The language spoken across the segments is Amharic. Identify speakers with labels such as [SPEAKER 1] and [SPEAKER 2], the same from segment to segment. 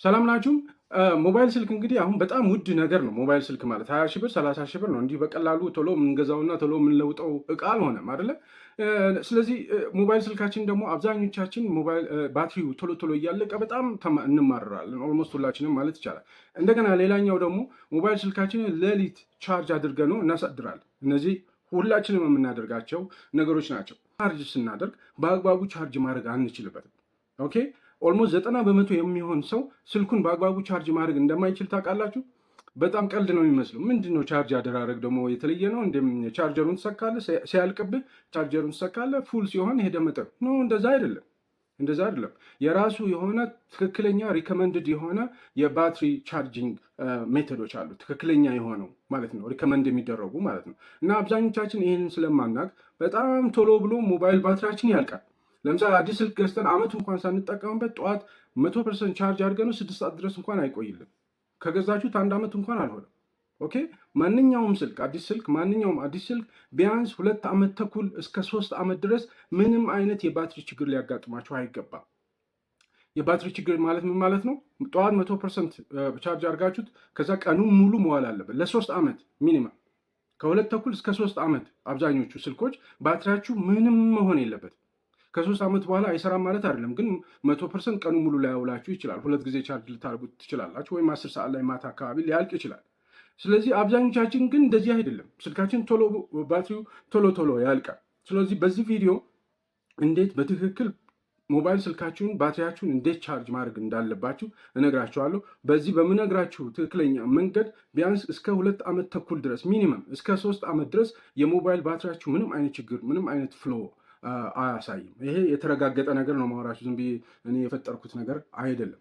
[SPEAKER 1] ሰላም ናችሁ? ሞባይል ስልክ እንግዲህ አሁን በጣም ውድ ነገር ነው። ሞባይል ስልክ ማለት 20 ሺህ ብር 30 ሺህ ብር ነው። እንዲህ በቀላሉ ቶሎ የምንገዛውና ቶሎ የምንለውጠው እቃ አልሆነም አይደለ? ስለዚህ ሞባይል ስልካችን ደግሞ አብዛኞቻችን ሞባይል ባትሪው ቶሎ ቶሎ እያለቀ በጣም እንማረራለን። ኦልሞስት ሁላችንም ማለት ይቻላል። እንደገና ሌላኛው ደግሞ ሞባይል ስልካችንን ሌሊት ቻርጅ አድርገን ነው እናሳድራለን። እነዚህ ሁላችንም የምናደርጋቸው ነገሮች ናቸው። ቻርጅ ስናደርግ በአግባቡ ቻርጅ ማድረግ አንችልበትም። ኦኬ ኦልሞስት 90% የሚሆን ሰው ስልኩን በአግባቡ ቻርጅ ማድረግ እንደማይችል ታውቃላችሁ። በጣም ቀልድ ነው የሚመስለው። ምንድነው ቻርጅ አደራረግ ደግሞ የተለየ ነው? ቻርጀሩን ትሰካለህ፣ ሲያልቅብህ ቻርጀሩን ትሰካለህ፣ ፉል ሲሆን ሄደ መጠን ነው። እንደዛ አይደለም። የራሱ የሆነ ትክክለኛ ሪከመንድድ የሆነ የባትሪ ቻርጂንግ ሜቶዶች አሉ። ትክክለኛ የሆነው ማለት ነው፣ ሪከመንድ የሚደረጉ ማለት ነው። እና አብዛኞቻችን ይህንን ስለማናውቅ በጣም ቶሎ ብሎ ሞባይል ባትሪያችን ያልቃል። ለምሳሌ አዲስ ስልክ ገዝተን አመት እንኳን ሳንጠቀምበት ጠዋት 100% ቻርጅ አድርገን 6 ሰዓት ድረስ እንኳን አይቆይልን። ከገዛችሁት 1 ዓመት እንኳን አልሆነም። ኦኬ ማንኛውም አዲስ ስልክ ቢያንስ 2 ዓመት ተኩል እስከ 3 ዓመት ድረስ ምንም አይነት የባትሪ ችግር ሊያጋጥማችሁ አይገባም። የባትሪ ችግር ማለት ምን ማለት ነው? ጠዋት 100% ቻርጅ አድርጋችሁት ከዛ ቀኑን ሙሉ መዋል አለበት ለ3 ዓመት ሚኒመም። ከ2 ተኩል እስከ 3 ዓመት አብዛኞቹ ስልኮች ባትሪያችሁ ምንም መሆን የለበትም። ከ3 ዓመት በኋላ አይሰራም ማለት አይደለም፣ ግን 100% ቀኑ ሙሉ ላያውላችሁ ይችላል። 2 ጊዜ ቻርጅ ልታደርጉት ትችላላችሁ፣ ወይም 10 ሰዓት ላይ ማታ አካባቢ ሊያልቅ ይችላል። ስለዚህ አብዛኞቻችን ግን እንደዚህ አይደለም። ስልካችን ባትሪው ቶሎ ያልቃል። ስለዚህ በዚህ ቪዲዮ እንዴት በትክክል ሞባይል ስልካችሁን ባትሪያችሁን እንዴት ቻርጅ ማድረግ እንዳለባችሁ እነግራችኋለሁ። በዚህ በምነግራችሁ ትክክለኛ መንገድ ቢያንስ እስከ 2 ዓመት ተኩል ድረስ ሚኒመም እስከ 3 ዓመት ድረስ የሞባይል ባትሪያችሁ ምንም አይነት ችግር ምንም አይነት ፍሎ አያሳይም። ይሄ የተረጋገጠ ነገር ነው ማወራችሁ፣ ዝም ብዬ እኔ የፈጠርኩት ነገር አይደለም።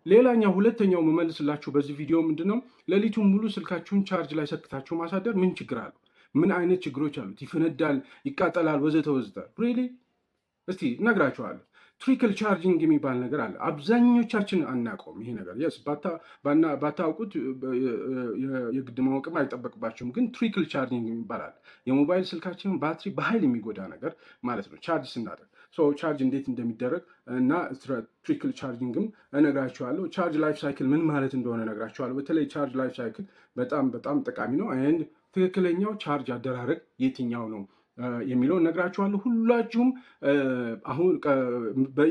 [SPEAKER 1] ሌላኛው ሁለተኛው መመልስላችሁ በዚህ ቪዲዮ ምንድነው፣ ሌሊቱን ሙሉ ስልካችሁን ቻርጅ ላይ ሰክታችሁ ማሳደር ምን ችግር አለው? ምን አይነት ችግሮች አሉት? ይፈነዳል፣ ይቃጠላል፣ ወዘተ። ሪሊ እስቲ እነግራችኋለሁ። ትሪክል ቻርጂንግ የሚባል ነገር አለ። አብዛኞቻችን አናውቀውም ይሄ ነገር። የስ ባታውቁት የግድ ማወቅም አይጠበቅባቸውም። ግን ትሪክል ቻርጂንግ ይባላል። የሞባይል ስልካችንን ባትሪ በኃይል የሚጎዳ ነገር ማለት ነው ቻርጅ ስናደርግ። ቻርጅ እንዴት እንደሚደረግ እና ትሪክል ቻርጂንግም እነግራችኋለሁ። ቻርጅ ላይፍ ሳይክል ምን ማለት እንደሆነ እነግራችኋለሁ። በተለይ ቻርጅ ላይፍ ሳይክል በጣም ጠቃሚ ነው። አንድ ትክክለኛው ቻርጅ አደራረግ የትኛው ነው የሚለው እነግራችኋለሁ። ሁላችሁም አሁን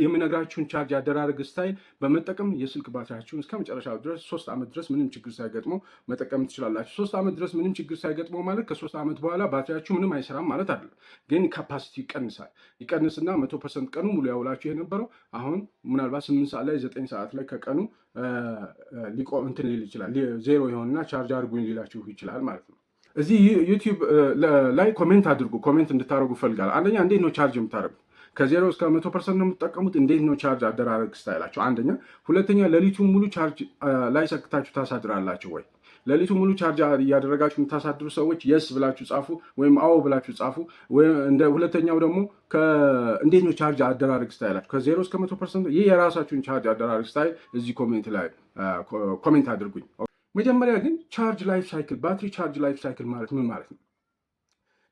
[SPEAKER 1] የምነግራችሁን ቻርጅ አደራረግ ስታይል በመጠቀም የስልክ ባትሪያችሁን እስከ መጨረሻው ድረስ 3 ዓመት ድረስ ምንም ችግር ሳይገጥመው መጠቀም ትችላላችሁ። 3 ዓመት ድረስ ምንም ችግር ሳይገጥመው ማለት ከ3 ዓመት በኋላ ባትሪያችሁ ምንም አይሰራም ማለት አይደለም። ግን ካፓሲቲ ይቀንስና 100% ቀኑ ሙሉ ያውላችሁ የነበረው አሁን ምናልባት 8 ሰዓት ላይ 9 ሰዓት ላይ ከቀኑ እንትን ሊል ይችላል። ዜሮ የሆንና ቻርጅ አድርጉኝ ሊላችሁ ይችላል ማለት ነው። እዚህ ዩቲዩብ ላይ ኮሜንት እንድታደርጉ ፈልጋል። አንደኛ እንዴት ነው ቻርጅ የምታደርጉት? ከ0 እስከ 100% ነው የምትጠቀሙት? እንዴት ነው ቻርጅ አደራረግ ስታይላችሁ? አንደኛ። ሁለተኛ ሌሊቱን ሙሉ ቻርጅ ላይ ሰክታችሁ ታሳድራላችሁ ወይ? ሌሊቱን ሙሉ ቻርጅ እያደረጋችሁ የምታሳድሩ ሰዎች የስ ብላችሁ ጻፉ፣ ወይም አዎ ብላችሁ ጻፉ። ሁለተኛው ደግሞ እንዴት ነው ቻርጅ አደራረግ ስታይላችሁ? ከ0 እስከ 100%። ይህ የራሳችሁን ቻርጅ አደራረግ ስታይል እዚህ ኮሜንት ላይ ኮሜንት አድርጉኝ። መጀመሪያ ግን ቻርጅ ላይፍ ሳይክል ባትሪ ቻርጅ ላይፍ ሳይክል ማለት ምን ማለት ነው?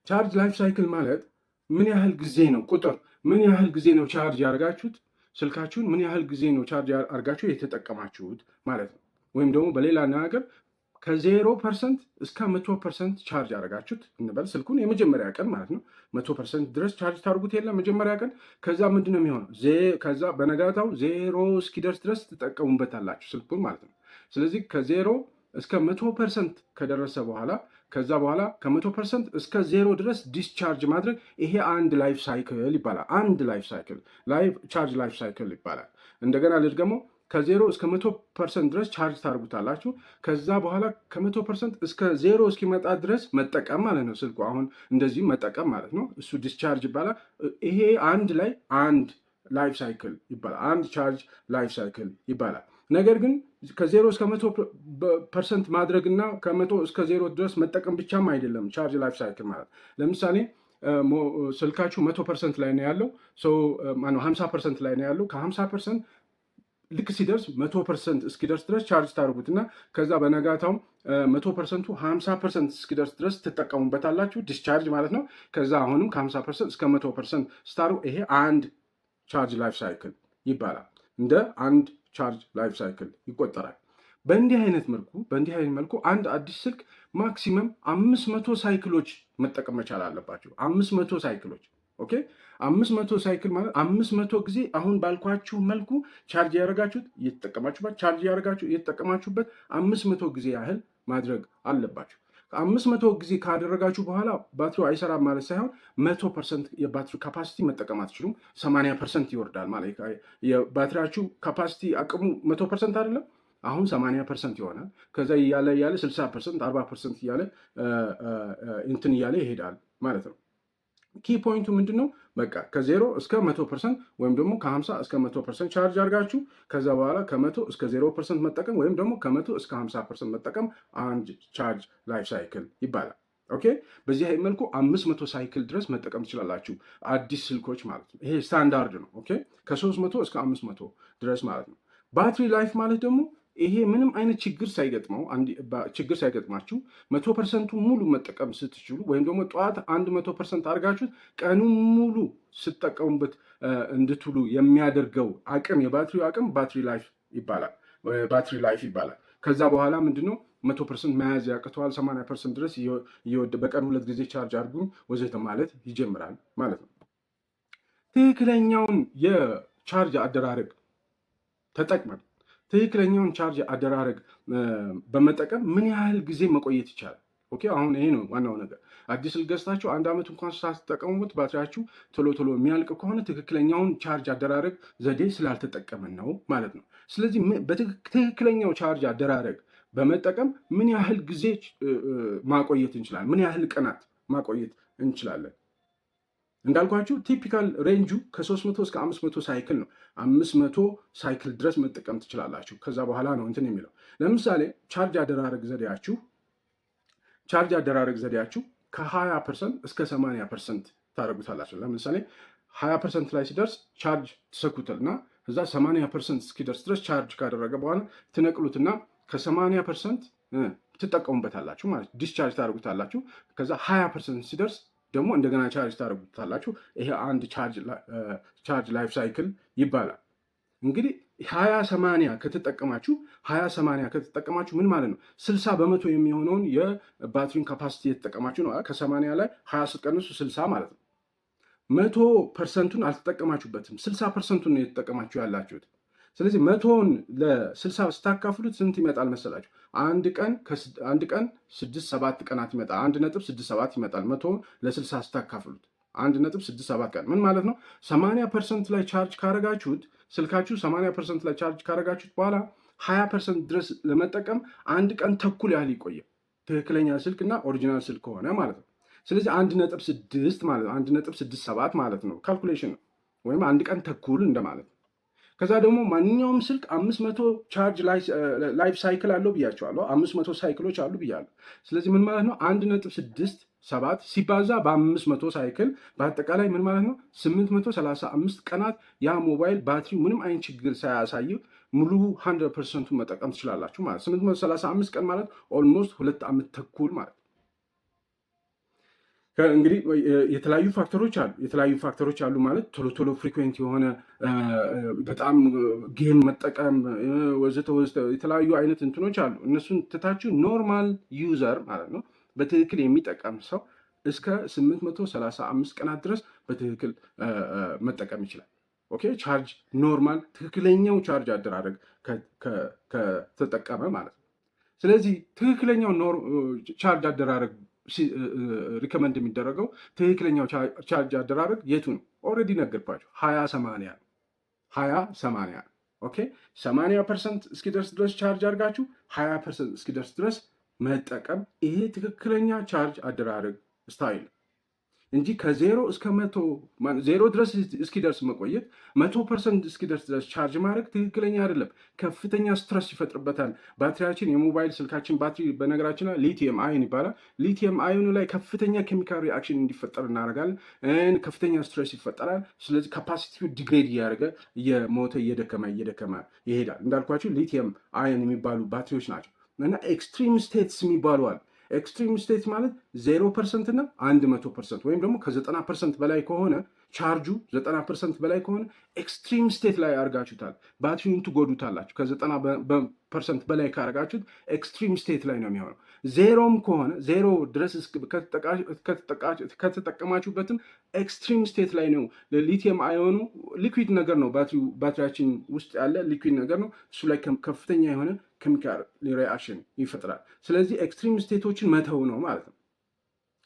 [SPEAKER 1] ቻርጅ ላይፍ ሳይክል ማለት ምን ያህል ጊዜ ነው ምን ያህል ጊዜ ነው ቻርጅ ያደርጋችሁት ስልካችሁን፣ ምን ያህል ጊዜ ነው ቻርጅ አድርጋችሁ የተጠቀማችሁት ማለት ነው። ወይም ደግሞ በሌላ አነጋገር ከ0% እስከ 100% ቻርጅ ያደርጋችሁት እንበል ስልኩን የመጀመሪያ ቀን ማለት ነው። 100% ድረስ ቻርጅ ታርጉት የለ መጀመሪያ ቀን። ከዛ ምንድነው የሚሆነው? ከዛ በነጋታው 0 እስኪደርስ ድረስ ትጠቀሙበታላችሁ ስልኩን ማለት ነው። ስለዚህ ከ0 እስከ 100% ከደረሰ በኋላ ከዛ በኋላ ከ100% እስከ 0 ድረስ ዲስቻርጅ ማድረግ፣ ይሄ አንድ ላይፍ ሳይክል ይባላል። አንድ ላይፍ ሳይክል ቻርጅ ላይፍ ሳይክል ይባላል። እንደገና ልድገመው። ከ0 እስከ 100% ድረስ ቻርጅ ታርጉታላችሁ። ከዛ በኋላ ከ100% እስከ 0 እስኪመጣ ድረስ መጠቀም ማለት ነው። ስልኩ አሁን እንደዚህ መጠቀም ማለት ነው። እሱ ዲስቻርጅ ይባላል። ይሄ አንድ ላይፍ ሳይክል ይባላል። አንድ ቻርጅ ላይፍ ሳይክል ይባላል። ነገር ግን ከ0 እስከ 100% ማድረግ እና ከ100 እስከ 0 ድረስ መጠቀም ብቻም አይደለም ቻርጅ ላይፍ ሳይክል ማለት። ለምሳሌ ስልካችሁ 100% ላይ ነው ያለው፣ 50% ላይ ነው ያለው። ከ50% ልክ ሲደርስ 100% እስኪደርስ ድረስ ቻርጅ ታደርጉትና ከዛ በነጋታው 100%ቱ 50% እስኪደርስ ድረስ ትጠቀሙበታላችሁ፣ ዲስቻርጅ ማለት ነው። ከዛ አሁንም ከ50% እስከ 100% ስታሩ፣ ይሄ አንድ ቻርጅ ላይፍ ሳይክል ይባላል። እንደ አንድ ቻርጅ ላይፍ ሳይክል ይቆጠራል። በእንዲህ አይነት መልኩ አንድ አዲስ ስልክ ማክሲመም 500 ሳይክሎች መጠቀም መቻል አለባቸው። 500 ሳይክሎች ኦኬ። 500 ሳይክል ማለት 500 ጊዜ አሁን ባልኳችሁ መልኩ ቻርጅ ያደረጋችሁት እየተጠቀማችሁበት 500 ጊዜ ያህል ማድረግ አለባችሁ። 500 ጊዜ ካደረጋችሁ በኋላ ባትሪው አይሰራም ማለት ሳይሆን 100% የባትሪ ካፓሲቲ መጠቀም አትችሉም። 80% ይወርዳል ማለት የባትሪያችሁ ካፓሲቲ አቅሙ 100% አይደለም። አሁን 80% ይሆናል። ከዛ እያለ 60%፣ 40% እያለ እንትን እያለ ይሄዳል ማለት ነው። ኪ ፖይንቱ ምንድን ነው? በቃ ከ0 እስከ 100% ወይም ደግሞ ከ50 እስከ 100% ቻርጅ አድርጋችሁ ከዛ በኋላ ከ100 እስከ 0% መጠቀም ወይም ደግሞ ከ100 እስከ 50% መጠቀም አንድ ቻርጅ ላይፍ ሳይክል ይባላል። ኦኬ። በዚህ መልኩ 500 ሳይክል ድረስ መጠቀም ትችላላችሁ፣ አዲስ ስልኮች ማለት ነው። ይሄ ስታንዳርድ ነው። ኦኬ። ከ300 እስከ 500 ድረስ ማለት ነው። ባትሪ ላይፍ ማለት ደግሞ ይሄ ምንም አይነት ችግር ሳይገጥማችሁ 100% ሙሉ መጠቀም ስትችሉ ወይም ደግሞ ጠዋት 100% አድርጋችሁት ቀኑን ሙሉ ስትጠቀሙበት እንድትውሉ የሚያደርገው አቅም የባትሪው አቅም ባትሪ ላይፍ ይባላል። ከዛ በኋላ ምንድነው 100% መያዝ ያቅተዋል። 80% ድረስ በቀን 2 ጊዜ ቻርጅ አድርጉኝ ወዘተ ማለት ይጀምራል ማለት ነው። ትክክለኛውን የቻርጅ አደራረግ ተጠቅመን ትክክለኛውን ቻርጅ አደራረግ በመጠቀም ምን ያህል ጊዜ መቆየት ይቻላል? ኦኬ። አሁን ይሄ ነው ዋናው ነገር። አዲስ ስልክ ገዝታችሁ 1 ዓመት እንኳን ሳትጠቀሙበት ባትሪያችሁ ቶሎ የሚያልቅ ከሆነ ትክክለኛውን ቻርጅ አደራረግ ዘዴ ስላልተጠቀምን ነው ማለት ነው። ስለዚህ ትክክለኛው ቻርጅ አደራረግ በመጠቀም ምን ያህል ጊዜ ማቆየት እንችላለን? ምን ያህል ቀናት ማቆየት እንችላለን? እንዳልኳችሁ ቲፒካል ሬንጁ ከ300 እስከ 500 ሳይክል ነው። 500 ሳይክል ድረስ መጠቀም ትችላላችሁ። ከዛ በኋላ ነው እንትን የሚለው። ለምሳሌ ቻርጅ አደራረግ ዘዴያችሁ ከ20% እስከ 80% ታደርጉታላችሁ። ለምሳሌ 20% ላይ ሲደርስ ቻርጅ ትሰኩትና እዛ 80% እስኪደርስ ድረስ ቻርጅ ካደረገ በኋላ ትነቅሉትና ከ80% ትጠቀሙበታላችሁ ማለት ዲስቻርጅ ታደርጉታላችሁ። ከዛ 20% ሲደርስ ደግሞ እንደገና ቻርጅ ታደርጉታላችሁ። ይሄ አንድ ቻርጅ ላይፍ ሳይክል ይባላል። እንግዲህ 20/80 ከተጠቀማችሁ ምን ማለት ነው? 60% የሚሆነውን የባትሪን ካፓሲቲ የተጠቀማችሁ ነው። ከ80 ላይ 20 ስትቀንሱ 60 ማለት ነው። 100%ቱን አልተጠቀማችሁበትም፣ 60%ቱን ነው የተጠቀማችሁ ያላችሁት። ስለዚህ 100ን ለ60 ስታካፍሉት ስንት ይመጣል መሰላችሁ? አንድ ቀን 6-7 ቀናት ይመጣል። 1.67 ይመጣል። 100ን ለ60 ስታካፍሉት 1.67 ቀን ምን ማለት ነው? 80% ላይ ቻርጅ ካረጋችሁት ስልካችሁ 80% ላይ ቻርጅ ካረጋችሁት በኋላ 20% ድረስ ለመጠቀም 1 ቀን ተኩል ያህል ይቆያል። ትክክለኛ ስልክ እና ኦሪጂናል ስልክ ከሆነ ማለት ነው። ስለዚህ 1.6 ማለት 1.67 ማለት ነው። ካልኩሌሽን ነው፣ ወይም 1 ቀን ተኩል እንደማለት ነው። ከዛ ደግሞ ማንኛውም ስልክ 500 ቻርጅ ላይፍ ሳይክል አለው ብያቸዋለሁ። 500 ሳይክሎች አሉ ብያለሁ። ስለዚህ ምን ማለት ነው? 1.67 ሲባዛ በ500 ሳይክል በአጠቃላይ ምን ማለት ነው? 835 ቀናት ያ ሞባይል ባትሪ ምንም አይነት ችግር ሳያሳይ ሙሉ 100%ቱን መጠቀም ትችላላችሁ ማለት። 835 ቀን ማለት ኦልሞስት 2 ዓመት ተኩል ማለት። እንግዲህ የተለያዩ ፋክተሮች አሉ ማለት ቶሎ ፍሪኩዌንት የሆነ በጣም ጌም መጠቀም ወዘተ የተለያዩ አይነት እንትኖች አሉ። እነሱን ትታችሁ ኖርማል ዩዘር ማለት ነው በትክክል የሚጠቀም ሰው እስከ 835 ቀናት ድረስ በትክክል መጠቀም ይችላል። ኦኬ። ቻርጅ ኖርማል ትክክለኛው ቻርጅ አደራረግ ከተጠቀመ ማለት ነው። ስለዚህ ትክክለኛው ቻርጅ አደራረግ ሪከመንድ የሚደረገው ትክክለኛው ቻርጅ አደራረግ የቱ ነው? ኦልሬዲ ነገርኳቸው። 20/80 ኦኬ። 80% እስኪደርስ ድረስ ቻርጅ አድርጋችሁ 20% እስኪደርስ ድረስ መጠቀም፣ ይሄ ትክክለኛ ቻርጅ አደራረግ ስታይል እንጂ ከ0 እስከ 0 ድረስ እስኪደርስ መቆየት 100% እስኪደርስ ድረስ ቻርጅ ማድረግ ትክክለኛ አይደለም። ከፍተኛ ስትረስ ይፈጥርበታል። ባትሪያችን የሞባይል ስልካችን ባትሪ በነገራችን ላይ ሊቲየም አዮን ይባላል። ሊቲየም አዮኑ ላይ ከፍተኛ ኬሚካል ሪአክሽን እንዲፈጠር እናደርጋለን። ከፍተኛ ስትረስ ይፈጠራል። ስለዚህ ካፓሲቲው ዲግሬድ እያደረገ እየሞተ እየደከመ ይሄዳል። እንዳልኳቸው ሊቲየም አዮን የሚባሉ ባትሪዎች ናቸው እና ኤክስትሪም ስቴትስ የሚባሉ አሉ። ኤክስትሪም ስቴት ማለት 0% እና 100% ወይም ደግሞ ከ90% በላይ ከሆነ ቻርጁ 90% በላይ ከሆነ ኤክስትሪም ስቴት ላይ አድርጋችሁታል። ባትሪውን ትጎዱታላችሁ። ከ90% በላይ ካደርጋችሁት ኤክስትሪም ስቴት ላይ ነው የሚሆነው። ዜሮም ከሆነ ዜሮ ድረስ ከተጠቀማችሁበትም ኤክስትሪም ስቴት ላይ ነው። ሊቲየም አዮኑ ሊኩዊድ ነገር ነው። ባትሪያችን ውስጥ ያለ ሊኩዊድ ነገር ነው። እሱ ላይ ከፍተኛ የሆነ ኬሚካል ሪአክሽን ይፈጥራል። ስለዚህ ኤክስትሪም ስቴቶችን መተው ነው ማለት ነው።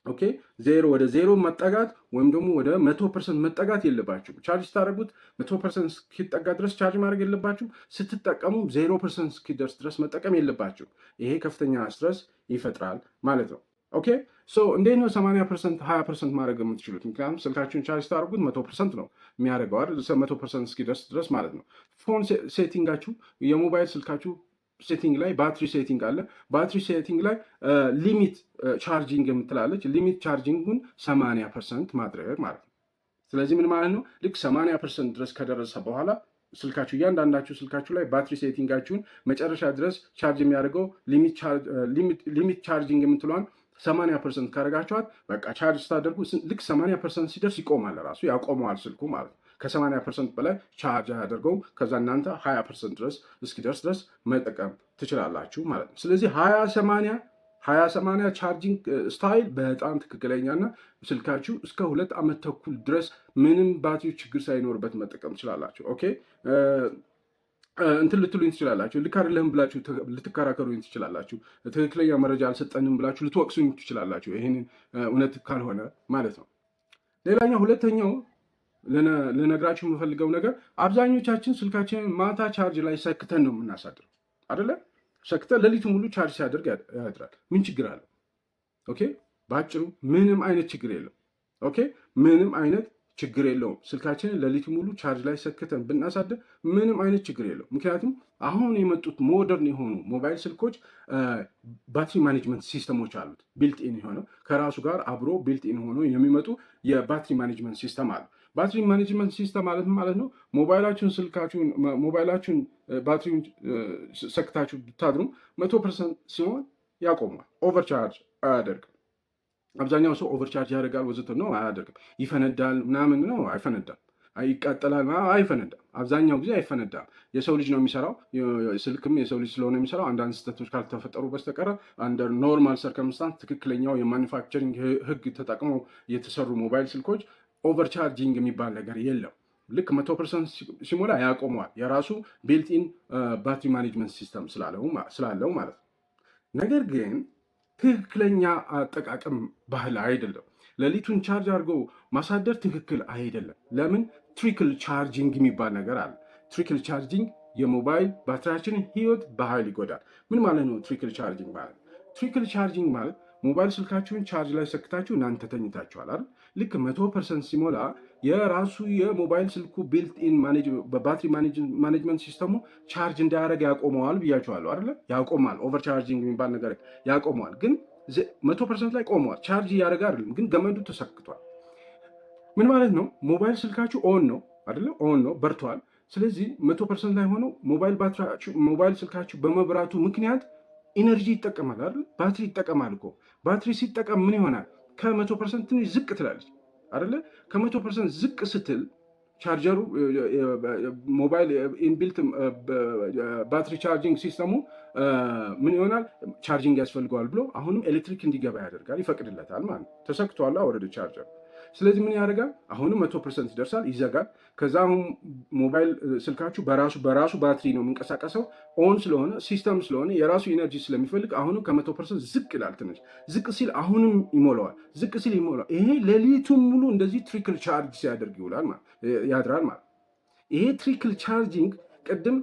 [SPEAKER 1] ኦኬ ዜሮ ወደ ዜሮ መጠጋት ወይም ደግሞ ወደ 100% መጠጋት የለባችሁ። ቻርጅ ስታደርጉት 100% እስኪጠጋ ድረስ ቻርጅ ማድረግ የለባችሁ። ስትጠቀሙ 0% እስኪደርስ ድረስ መጠቀም የለባችሁ። ይሄ ከፍተኛ ስትረስ ይፈጥራል ማለት ነው። ኦኬ ሶ እንዴት ነው 80% 20% ማድረግ የምትችሉት? ምክንያቱም ስልካችሁን ቻርጅ ስታደርጉት 100% ነው የሚያደርገው አይደል? 100% እስኪደርስ ድረስ ማለት ነው። ፎን ሴቲንጋችሁ የሞባይል ስልካችሁ ሴቲንግ ላይ ባትሪ ሴቲንግ አለ። ባትሪ ሴቲንግ ላይ ሊሚት ቻርጂንግ የምትላለች። ሊሚት ቻርጂንጉን 80% ማድረግ ማለት ነው። ስለዚህ ምን ማለት ነው? ልክ 80% ድረስ ከደረሰ በኋላ ስልካችሁ እያንዳንዳችሁ ስልካችሁ ላይ ባትሪ ሴቲንጋችሁን መጨረሻ ድረስ ቻርጅ የሚያደርገው ሊሚት ቻርጂንግ የምትለዋን 80% ካደረጋችኋት በቃ ቻርጅ ስታደርጉ ልክ 80% ሲደርስ ይቆማል፣ ራሱ ያቆመዋል ስልኩ ማለት ነው። ከ80% በላይ ቻርጅ አያደርገውም። ከዛ እናንተ 20% ድረስ እስኪደርስ ድረስ መጠቀም ትችላላችሁ ማለት ነው። ስለዚህ 20/80 ቻርጂንግ ስታይል በጣም ትክክለኛና ስልካችሁ እስከ 2 ዓመት ተኩል ድረስ ምንም ባትሪ ችግር ሳይኖርበት መጠቀም ትችላላችሁ። ኦኬ እንትን ልትሉኝ ትችላላችሁ። ልክ አይደለህም ብላችሁ ልትከራከሩኝ ትችላላችሁ። ትክክለኛ መረጃ አልሰጠንም ብላችሁ ልትወቅሱኝ ትችላላችሁ። ይህንን እውነት ካልሆነ ማለት ነው። ሌላኛው ሁለተኛው ልነግራችሁ የምፈልገው ነገር አብዛኞቻችን ስልካችንን ማታ ቻርጅ ላይ ሰክተን ነው የምናሳድረው አይደለ? ሰክተን ሌሊቱ ሙሉ ቻርጅ ሲያደርግ ያድራል። ምን ችግር አለው? ኦኬ በአጭሩ ምንም አይነት ችግር የለው። ኦኬ ምንም አይነት ችግር የለውም። ስልካችንን ሌሊቱ ሙሉ ቻርጅ ላይ ሰክተን ብናሳድር ምንም አይነት ችግር የለውም። ምክንያቱም አሁን የመጡት ሞደርን የሆኑ ሞባይል ስልኮች ባትሪ ማኔጅመንት ሲስተሞች አሉት። ቢልት ኢን የሆነው ከራሱ ጋር አብሮ ቢልት ኢን ሆኖ የሚመጡ የባትሪ ማኔጅመንት ሲስተም አሉ። ባትሪ ማኔጅመንት ሲስተም ማለት ነው ሞባይላችሁን ባትሪውን ሰክታችሁ ብታድሩ 100% ሲሆን ያቆማል። ኦቨርቻርጅ አያደርግም። አብዛኛው ሰው ኦቨርቻርጅ ያደርጋል ወዘተ ነው፣ አያደርግም። ይፈነዳል ምናምን ነው፣ አይፈነዳም። ይቃጠላል፣ አይፈነዳም። አብዛኛው ጊዜ አይፈነዳም። የሰው ልጅ ነው የሚሰራው። ስልክም የሰው ልጅ ስለሆነ የሚሰራው አንዳንድ ስህተቶች ካልተፈጠሩ በስተቀረ አንደር ኖርማል ሰርከምስታንስ ትክክለኛው የማኒፋክቸሪንግ ህግ ተጠቅመው የተሰሩ ሞባይል ስልኮች ኦቨርቻርጂንግ የሚባል ነገር የለም። ልክ 100% ሲሞላ ያቆመዋል። የራሱ ቢልትኢን ባትሪ ማኔጅመንት ሲስተም ስላለው ማለት ነው። ነገር ግን ትክክለኛ አጠቃቀም ባህል አይደለም። ሌሊቱን ቻርጅ አድርጎ ማሳደር ትክክል አይደለም። ለምን? ትሪክል ቻርጂንግ የሚባል ነገር አለ። ትሪክል ቻርጂንግ የሞባይል ባትሪያችንን ህይወት በኃይል ይጎዳል። ምን ማለት ነው ትሪክል ቻርጂንግ ማለት? ትሪክል ቻርጂንግ ማለት ሞባይል ስልካችሁን ቻርጅ ላይ ሰክታችሁ እናንተ ተኝታችኋል አይደል? ልክ 100% ሲሞላ የራሱ የሞባይል ስልኩ ቢልትኢን በባትሪ ማኔጅመንት ሲስተሙ ቻርጅ እንዳያደርግ ያቆመዋል ብያችኋለሁ አይደለ? ያቆማል። ኦቨርቻርጂንግ የሚባል ነገር ያቆመዋል። ግን 100% ላይ ቆመዋል። ቻርጅ እያደረገ አይደለም፣ ግን ገመዱ ተሰክቷል። ምን ማለት ነው? ሞባይል ስልካችሁ ኦን ነው አይደለ? ኦን ነው፣ በርቷል። ስለዚህ 100% ላይ ሆነው ሞባይል ስልካችሁ በመብራቱ ምክንያት ኢነርጂ ይጠቀማል አይደል? ባትሪ ይጠቀማል እኮ። ባትሪ ሲጠቀም ምን ይሆናል? ከ100% ትንሽ ዝቅ ትላለች አይደለ? ከ100% ዝቅ ስትል ቻርጀሩ ሞባይል ኢንቢልት ባትሪ ቻርጂንግ ሲስተሙ ምን ይሆናል? ቻርጂንግ ያስፈልገዋል ብሎ አሁንም ኤሌክትሪክ እንዲገባ ያደርጋል፣ ይፈቅድለታል ማለት ነው። ተሰክቷል ወረደ ቻርጀር። ስለዚህ ምን ያደርጋል? አሁንም 100% ይደርሳል፣ ይዘጋል። ከዛ አሁን ሞባይል ስልካችሁ በራሱ ባትሪ ነው የሚንቀሳቀሰው። ኦን ስለሆነ ሲስተም ስለሆነ የራሱ ኢነርጂ ስለሚፈልግ አሁንም ከ100% ዝቅ ይላል። ትንሽ ዝቅ ሲል አሁንም ይሞላዋል፣ ዝቅ ሲል ይሞላዋል። ይሄ ሌሊቱን ሙሉ እንደዚህ ትሪክል ቻርጅ ሲያደርግ ያድራል ማለት። ይሄ ትሪክል ቻርጂንግ ቅድም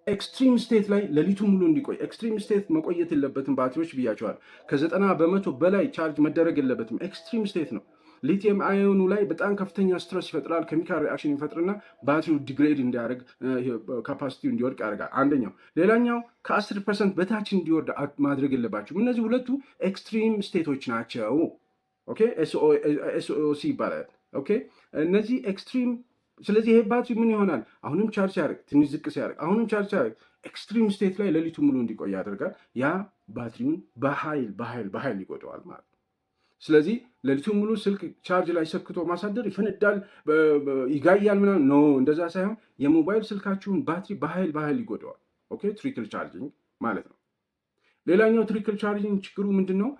[SPEAKER 1] ኤክስትሪም ስቴት ላይ ሌሊቱን ሙሉ እንዲቆይ፣ ኤክስትሪም ስቴት መቆየት የለበትም ባትሪዎች ብያቸዋል። ከ90% በላይ ቻርጅ መደረግ የለበትም። ኤክስትሪም ስቴት ነው። ሊቲየም አዮኑ ላይ በጣም ከፍተኛ ስትረስ ይፈጥራል። ኬሚካል ሪአክሽን ይፈጥርና ባትሪው ዲግሬድ እንዲያደርግ ካፓሲቲው እንዲወድቅ ያደርጋል። አንደኛው። ሌላኛው ከ10% በታች እንዲወርድ ማድረግ የለባቸው። እነዚህ ሁለቱ ኤክስትሪም ስቴቶች ናቸው። ኦኬ ኤስኦሲ ይባላል። ኦኬ እነዚህ ኤክስትሪም። ስለዚህ ይሄ ባትሪ ምን ይሆናል? አሁንም ቻርጅ ሲያደርግ ትንሽ ዝቅ ሲያደርግ አሁንም ቻርጅ ሲያደርግ ኤክስትሪም ስቴት ላይ ሌሊቱ ሙሉ እንዲቆይ ያደርጋል። ያ ባትሪውን በኃይል ይጎደዋል ማለት ነው። ስለዚህ ሌሊቱን ሙሉ ስልክ ቻርጅ ላይ ሰክቶ ማሳደር ይፈነዳል፣ ይጋያል ምናምን ኖ፣ እንደዛ ሳይሆን የሞባይል ስልካችሁን ባትሪ በኃይል ይጎደዋል። ኦኬ፣ ትሪክል ቻርጂንግ ማለት ነው። ሌላኛው ትሪክል ቻርጂንግ ችግሩ ምንድን ነው?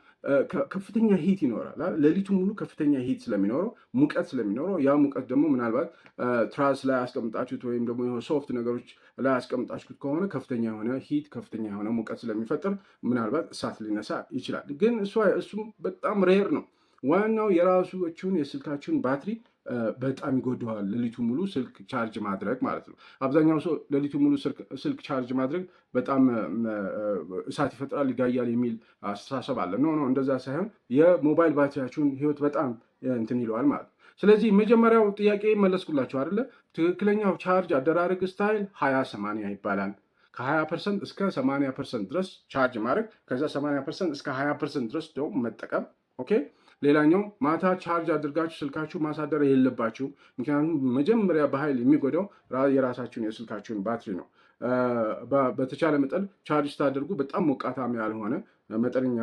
[SPEAKER 1] ከፍተኛ ሂት ይኖራል። ሌሊቱን ሙሉ ከፍተኛ ሂት ስለሚኖረው፣ ሙቀት ስለሚኖረው፣ ያ ሙቀት ደግሞ ምናልባት ትራስ ላይ አስቀምጣችሁት ወይም ደግሞ ሶፍት ነገሮች ላይ አስቀምጣችሁት ከሆነ ከፍተኛ የሆነ ሂት፣ ከፍተኛ የሆነ ሙቀት ስለሚፈጥር ምናልባት እሳት ሊነሳ ይችላል። ግን እሱም በጣም ሬር ነው። ዋናው የራሳችሁን የስልካችሁን ባትሪ በጣም ይጎደዋል። ሌሊቱ ሙሉ ስልክ ቻርጅ ማድረግ ማለት ነው። አብዛኛው ሰው ሌሊቱ ሙሉ ስልክ ቻርጅ ማድረግ በጣም እሳት ይፈጥራል፣ ይጋያል የሚል አስተሳሰብ አለ። ኖ እንደዛ ሳይሆን የሞባይል ባትሪያችሁን ህይወት በጣም እንትን ይለዋል ማለት ነው። ስለዚህ መጀመሪያው ጥያቄ መለስኩላችሁ አይደለ? ትክክለኛው ቻርጅ አደራረግ ስታይል 20/80 ይባላል። ከ20% እስከ 80% ድረስ ቻርጅ ማድረግ፣ ከዛ 80% እስከ 20% ድረስ ደግሞ መጠቀም። ኦኬ። ሌላኛው ማታ ቻርጅ አድርጋችሁ ስልካችሁ ማሳደር የለባችሁ። ምክንያቱም መጀመሪያ በኃይል የሚጎዳው የራሳችሁን የስልካችሁን ባትሪ ነው። በተቻለ መጠን ቻርጅ ስታደርጉ በጣም ሞቃታማ ያልሆነ መጠነኛ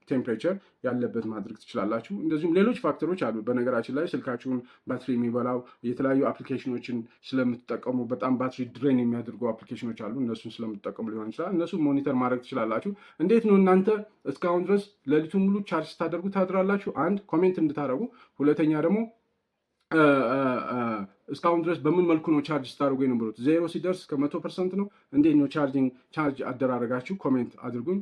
[SPEAKER 1] ቴምፕሬቸር ያለበት ማድረግ ትችላላችሁ። እንደዚሁም ሌሎች ፋክተሮች አሉ። በነገራችን ላይ ስልካችሁን ባትሪ የሚበላው የተለያዩ አፕሊኬሽኖችን ስለምትጠቀሙ በጣም ባትሪ ድሬን የሚያደርጉ አፕሊኬሽኖች አሉ። እነሱን ስለምትጠቀሙ ሊሆን ይችላል። እነሱን ሞኒተር ማድረግ ትችላላችሁ። እንዴት ነው እናንተ እስካሁን ድረስ ሌሊቱን ሙሉ ቻርጅ ስታደርጉ ታድራላችሁ? አንድ ኮሜንት እንድታደርጉ፣ ሁለተኛ ደግሞ እስካሁን ድረስ በምን መልኩ ነው ቻርጅ ስታደርጉ የነበሩት? 0 ሲደርስ ከ100% ነው? እንዴት ነው ቻርጅ አደራረጋችሁ? ኮሜንት አድርጉኝ።